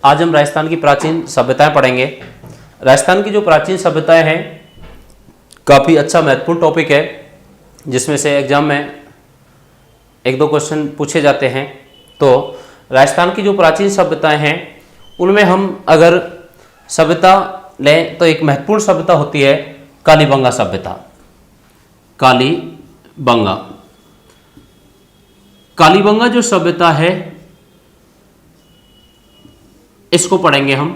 आज हम राजस्थान की प्राचीन सभ्यताएं पढ़ेंगे। राजस्थान की जो प्राचीन सभ्यताएं हैं काफ़ी अच्छा महत्वपूर्ण टॉपिक है, जिसमें से एग्जाम में एक दो क्वेश्चन पूछे जाते हैं। तो राजस्थान की जो प्राचीन सभ्यताएं हैं उनमें हम अगर सभ्यता लें तो एक महत्वपूर्ण सभ्यता होती है कालीबंगा सभ्यता। कालीबंगा जो सभ्यता है इसको पढ़ेंगे हम।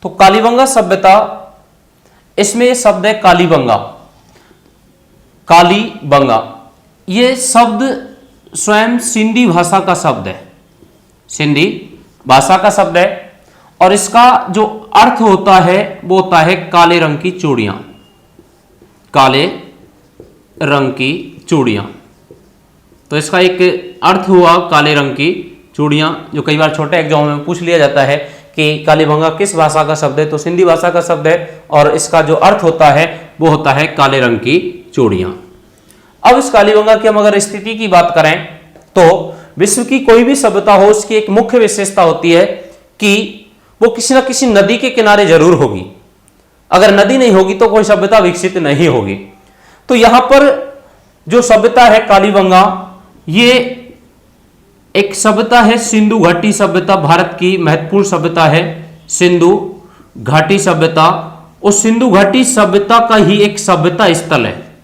तो कालीबंगा सभ्यता, इसमें ये शब्द है कालीबंगा। कालीबंगा ये शब्द स्वयं सिंधी भाषा का शब्द है, सिंधी भाषा का शब्द है, और इसका जो अर्थ होता है वो होता है काले रंग की चूड़ियां। काले रंग की चूड़ियां, तो इसका एक अर्थ हुआ काले रंग की चूड़ियां, जो कई बार छोटे एग्जाम में पूछ लिया जाता है कि कालीबंगा किस भाषा का शब्द है, तो सिंधी भाषा का शब्द है, और इसका जो अर्थ होता है वो होता है काले रंग की चूड़ियां। अब इस कालीबंगा की हम अगर स्थिति की बात करें तो विश्व की कोई भी सभ्यता हो उसकी एक मुख्य विशेषता होती है कि वो किसी न किसी नदी के किनारे जरूर होगी। अगर नदी नहीं होगी तो कोई सभ्यता विकसित नहीं होगी। तो यहां पर जो सभ्यता है कालीबंगा, ये एक सभ्यता है सिंधु घाटी सभ्यता, भारत की महत्वपूर्ण सभ्यता है सिंधु घाटी सभ्यता। उस सिंधु घाटी सभ्यता का ही एक सभ्यता स्थल है,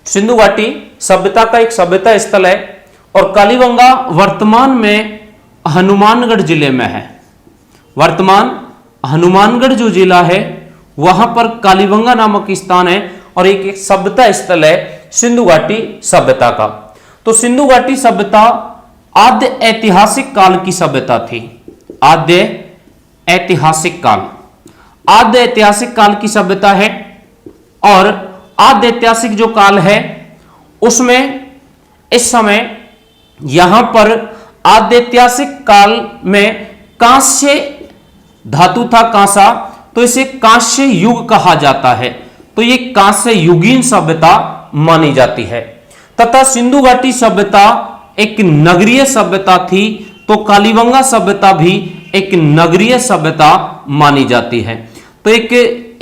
सिंधु घाटी सभ्यता का एक सभ्यता स्थल है। और कालीबंगा वर्तमान में हनुमानगढ़ जिले में है। वर्तमान हनुमानगढ़ जो जिला है वहां पर कालीबंगा नामक स्थान है, और एक सभ्यता स्थल है सिंधु घाटी सभ्यता का। तो सिंधु घाटी सभ्यता आद्य ऐतिहासिक काल की सभ्यता थी। आद्य ऐतिहासिक काल की सभ्यता है। और आद्य ऐतिहासिक जो काल है उसमें इस समय यहां पर आद्य ऐतिहासिक काल में कांस्य धातु था, कांसा, तो इसे कांस्य युग कहा जाता है। तो ये कांस्य युगीन सभ्यता मानी जाती है। तथा सिंधु घाटी सभ्यता एक नगरीय सभ्यता थी, तो कालीबंगा सभ्यता भी एक नगरीय सभ्यता मानी जाती है। तो एक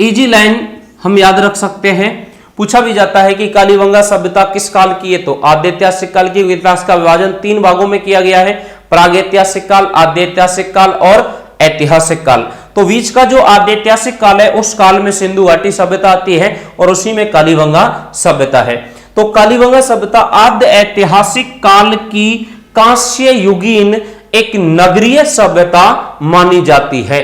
इजी लाइन हम याद रख सकते हैं। पूछा भी जाता है कि कालीबंगा सभ्यता किस काल की है, तो आद्य ऐतिहासिक काल की। इतिहास का विभाजन 3 भागों में किया गया है, प्रागैतिहासिक काल, आद्य ऐतिहासिक काल और ऐतिहासिक काल। तो बीच का जो आद्य ऐतिहासिक काल है उस काल में सिंधु घाटी सभ्यता आती है और उसी में कालीबंगा सभ्यता है। तो कालीबंगा सभ्यता आद्य ऐतिहासिक काल की कांस्य युगीन एक नगरीय सभ्यता मानी जाती है।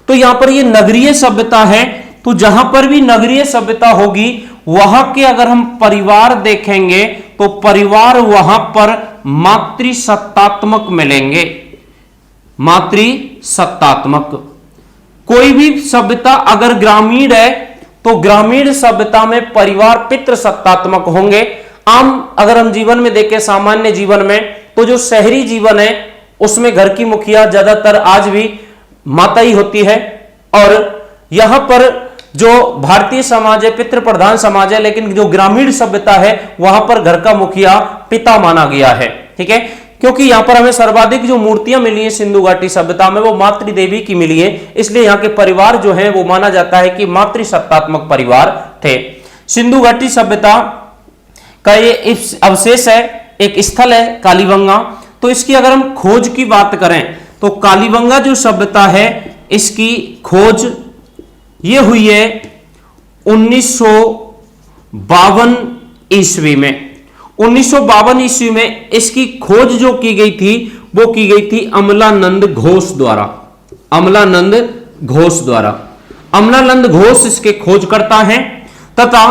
तो यहां पर ये नगरीय सभ्यता है, तो जहां पर भी नगरीय सभ्यता होगी वहां के अगर हम परिवार देखेंगे तो परिवार वहां पर मातृसत्तात्मक मिलेंगे। मातृसत्तात्मक। कोई भी सभ्यता अगर ग्रामीण है तो ग्रामीण सभ्यता में परिवार पितृसत्तात्मक होंगे। आम अगर हम जीवन में देखें, सामान्य जीवन में, तो जो शहरी जीवन है उसमें घर की मुखिया ज्यादातर आज भी माता ही होती है। और यहां पर जो भारतीय समाज है पितृ प्रधान समाज है, लेकिन जो ग्रामीण सभ्यता है वहां पर घर का मुखिया पिता माना गया है। ठीक है, क्योंकि यहां पर हमें सर्वाधिक जो मूर्तियां मिली है सिंधु घाटी सभ्यता में वो मातृदेवी की मिली है, इसलिए यहां के परिवार जो है वो माना जाता है कि मातृसत्तात्मक परिवार थे। सिंधु घाटी सभ्यता का ये अवशेष है, एक स्थल है कालीबंगा। तो इसकी अगर हम खोज की बात करें तो कालीबंगा जो सभ्यता है इसकी खोज ये हुई है 1952 ईस्वी में। 1952 ईस्वी में इसकी खोज जो की गई थी वो की गई थी अमलानंद घोष द्वारा। अमलानंद घोष इसके खोजकर्ता हैं। तथा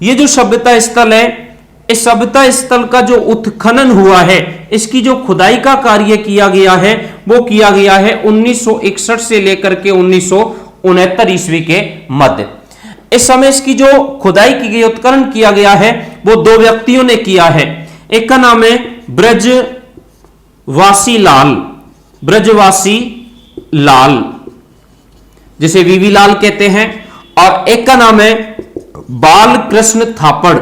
ये जो सभ्यता स्थल है, इस सभ्यता स्थल का जो उत्खनन हुआ है, इसकी जो खुदाई का कार्य किया गया है वो किया गया है 1961 से लेकर के 1969 ईस्वी के मध्य। इस समय इसकी जो खुदाई की गई, उत्खनन किया गया है, वो 2 व्यक्तियों ने किया है। एक का नाम है ब्रजवासी लाल, जिसे वीवी लाल कहते हैं, और एक का नाम है बालकृष्ण थापड़।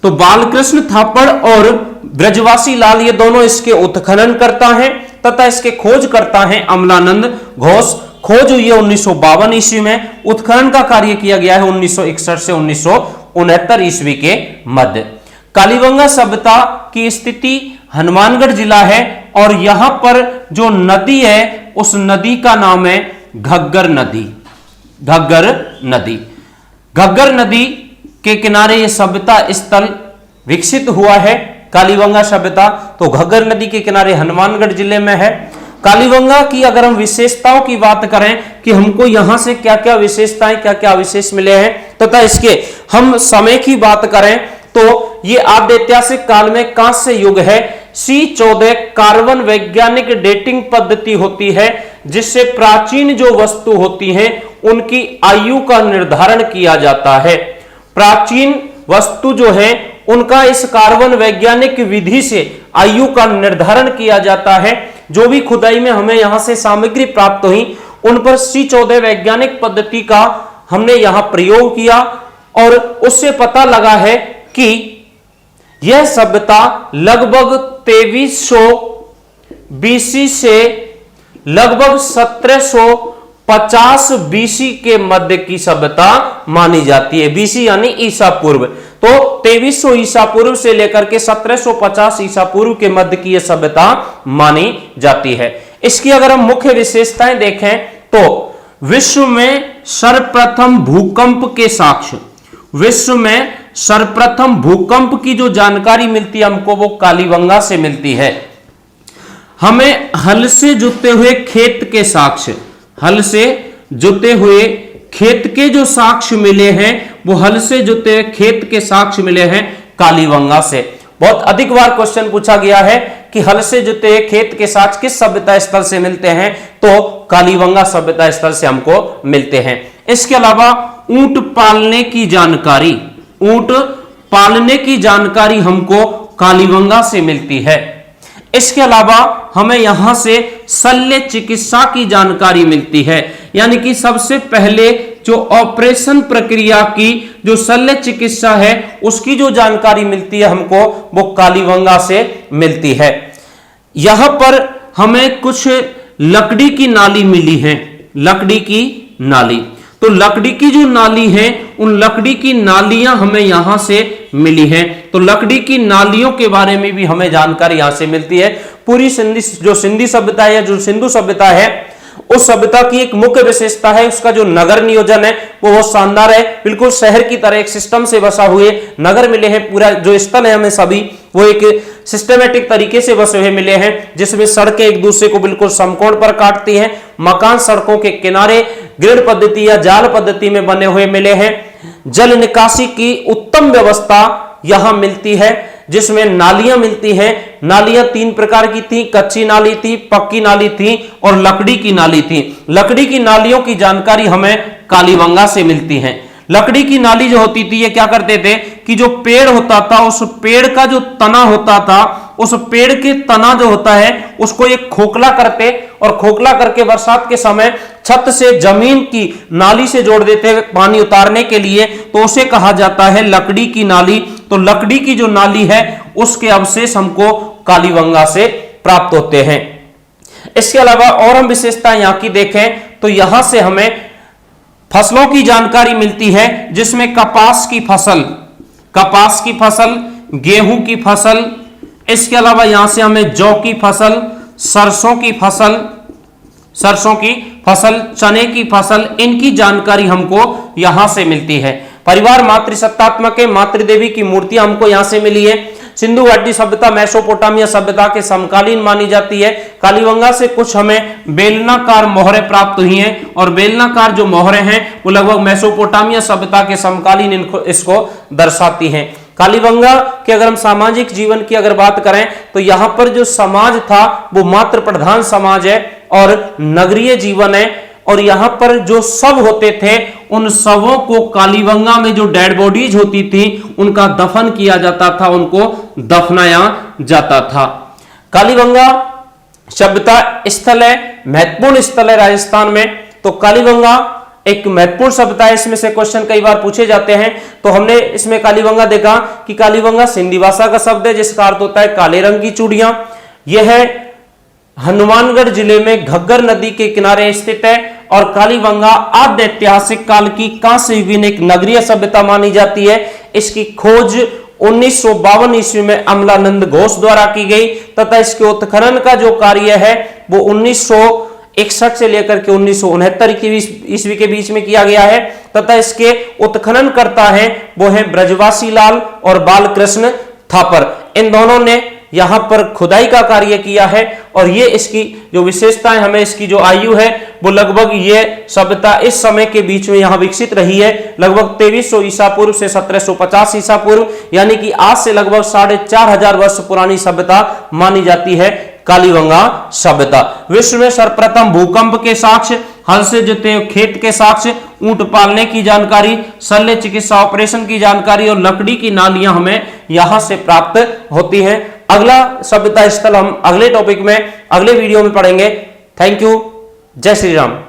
तो बालकृष्ण थापड़ और ब्रजवासी लाल, ये दोनों इसके उत्खनन करता है तथा इसके खोज करता है अमलानंद घोष। खोज हुई है 1952 ईस्वी में, उत्खनन का कार्य किया गया है 1961 से 1969 ईस्वी के मध्य। कालीबंगा सभ्यता की स्थिति हनुमानगढ़ जिला है और यहां पर जो नदी है उस नदी का नाम है घग्गर नदी। घग्गर नदी, घग्गर नदी के किनारे ये सभ्यता स्थल विकसित हुआ है कालीबंगा सभ्यता। तो घग्गर नदी के किनारे हनुमानगढ़ जिले में है। कालीबंगा की अगर हम विशेषताओं की बात करें कि हमको यहां से क्या क्या विशेषताएं, क्या क्या विशेष मिले हैं तथा इसके हम समय की बात करें तो ये आद्य ऐतिहासिक काल में कांस्य युग है। C14 कार्बन वैज्ञानिक डेटिंग पद्धति होती है जिससे प्राचीन जो वस्तु होती हैं उनकी आयु का निर्धारण किया जाता है। प्राचीन वस्तु जो है उनका इस कार्बन वैज्ञानिक विधि से आयु का निर्धारण किया जाता है। जो भी खुदाई में हमें यहां से सामग्री प्राप्त हुई उन पर C14 वैज्ञानिक पद्धति का हमने यहां प्रयोग किया और उससे पता लगा है कि यह सभ्यता लगभग 2300 बीसी से लगभग 1750 बीसी के मध्य की सभ्यता मानी जाती है। बीसी यानी ईसा पूर्व, तो 2300 ईसा पूर्व से लेकर के 1750 ईसा पूर्व के मध्य की यह सभ्यता मानी जाती है। इसकी अगर हम मुख्य विशेषताएं देखें तो विश्व में सर्वप्रथम भूकंप के साक्ष्य, विश्व में सर्वप्रथम भूकंप की जो जानकारी मिलती है हमको वो कालीबंगा से मिलती है। हमें हल से जुते हुए खेत के साक्ष्य, हल से जुते हुए खेत के जो साक्ष्य मिले हैं वो हल से जुते हुए खेत के साक्ष्य मिले हैं कालीबंगा से। बहुत अधिक बार क्वेश्चन पूछा गया है कि हल से जुते हुए खेत के साक्ष्य किस सभ्यता स्थल से मिलते हैं, तो कालीबंगा सभ्यता स्थल से हमको मिलते हैं। इसके अलावा ऊंट पालने की जानकारी, ऊंट पालने की जानकारी हमको कालीबंगा से मिलती है। इसके अलावा हमें यहां से शल्य चिकित्सा की जानकारी मिलती है, यानी कि सबसे पहले जो ऑपरेशन प्रक्रिया की जो शल्य चिकित्सा है उसकी जो जानकारी मिलती है हमको वो कालीबंगा से मिलती है। यहां पर हमें कुछ लकड़ी की नाली मिली है, लकड़ी की नाली, तो लकड़ी की जो नाली है उन लकड़ी की नालियां हमें यहां से मिली हैं। तो लकड़ी की नालियों के बारे में भी हमें जानकारी यहां से मिलती है। पूरी सिंधी सभ्यता है, जो सिंधु सभ्यता है, उस सभ्यता की एक मुख्य विशेषता है उसका जो नगर नियोजन है वो बहुत शानदार है। बिल्कुल शहर की तरह एक सिस्टम से बसा हुए नगर मिले हैं। पूरा जो स्थल है हमें सभी वो एक सिस्टमेटिक तरीके से बसे हुए मिले हैं जिसमें सड़कें एक दूसरे को बिल्कुल समकोण पर काटती हैं। मकान सड़कों के किनारे ग्रिड पद्धति या जाल पद्धति में बने हुए मिले हैं। जल निकासी की उत्तम व्यवस्था यहां मिलती है जिसमें नालियां मिलती हैं। नालियां 3 प्रकार की थी, कच्ची नाली थी, पक्की नाली थी और लकड़ी की नाली थी। लकड़ी की नालियों की जानकारी हमें कालीबंगा से मिलती है। लकड़ी की नाली जो होती थी ये क्या करते थे कि जो पेड़ होता था उस पेड़ का जो तना होता था उस पेड़ के तना जो होता है उसको एक खोखला करते और खोखला करके बरसात के समय छत से जमीन की नाली से जोड़ देते पानी उतारने के लिए, तो उसे कहा जाता है लकड़ी की नाली। तो लकड़ी की जो नाली है उसके अवशेष हमको कालीबंगा से प्राप्त होते हैं। इसके अलावा और हम विशेषता यहां की देखें तो यहां से हमें फसलों की जानकारी मिलती है जिसमें कपास की फसल, कपास की फसल, गेहूं की फसल, इसके अलावा यहां से हमें जौ की फसल, सरसों की फसल, सरसों की फसल, चने की फसल, इनकी जानकारी हमको यहां से मिलती है। परिवार मातृसत्तात्मक है, मातृदेवी की मूर्तियां हमको यहां से मिली है। सिंधु घाटी सभ्यता मेसोपोटामिया सभ्यता के समकालीन मानी जाती है। कालीबंगा से कुछ हमें बेलनाकार मोहरें प्राप्त हुई हैं और बेलनाकार जो मोहरें हैं वो लगभग मेसोपोटामिया सभ्यता के समकालीन इसको दर्शाती हैं। कालीबंगा के अगर हम सामाजिक जीवन की अगर बात करें तो यहां पर जो समाज था वो मातृ प्रधान समाज है और नगरीय जीवन है और यहां पर जो शव होते थे उन शवों को कालीबंगा में जो डेड बॉडीज होती थी उनका दफन किया जाता था, उनको दफनाया जाता था। कालीबंगा सभ्यता स्थल है, महत्वपूर्ण स्थल है राजस्थान में। तो कालीबंगा एक महत्वपूर्ण सभ्यता है, इसमें से क्वेश्चन कई बार पूछे जाते हैं। तो हमने इसमें कालीबंगा देखा कि कालीबंगा सिंधी भाषा का शब्द है जिसका अर्थ होता है काले रंग की चूड़ियां। यह हनुमानगढ़ जिले में घग्गर नदी के किनारे स्थित है और कालीबंगा आद्य ऐतिहासिक काल की कांस्य युगीन एक नगरीय सभ्यता मानी जाती है। इसकी खोज 1952 ईस्वी में अमलानंद घोष द्वारा की गई तथा इसके उत्खनन का जो कार्य है वो 1961 से लेकर के 1969 ईस्वी के बीच में किया गया है तथा इसके उत्खनन करता है वो है ब्रजवासी लाल और बालकृष्ण थापर। इन दोनों ने यहां पर खुदाई का कार्य किया है और ये इसकी जो विशेषताएं, हमें इसकी जो आयु है वो लगभग ये सभ्यता इस समय के बीच में यहां विकसित रही है लगभग 2300 ईसा पूर्व से 1750 ईसा पूर्व, यानी कि आज से लगभग 4500 वर्ष पुरानी सभ्यता मानी जाती है कालीबंगा सभ्यता। विश्व में सर्वप्रथम भूकंप के साक्ष्य, हल से जोते खेत के साक्ष्य, ऊंट पालने की जानकारी, शल्य चिकित्सा ऑपरेशन की जानकारी और लकड़ी की नालियां हमें यहां से प्राप्त होती हैं। अगला सभ्यता स्थल हम अगले टॉपिक में अगले वीडियो में पढ़ेंगे। Thank you. जय श्री राम।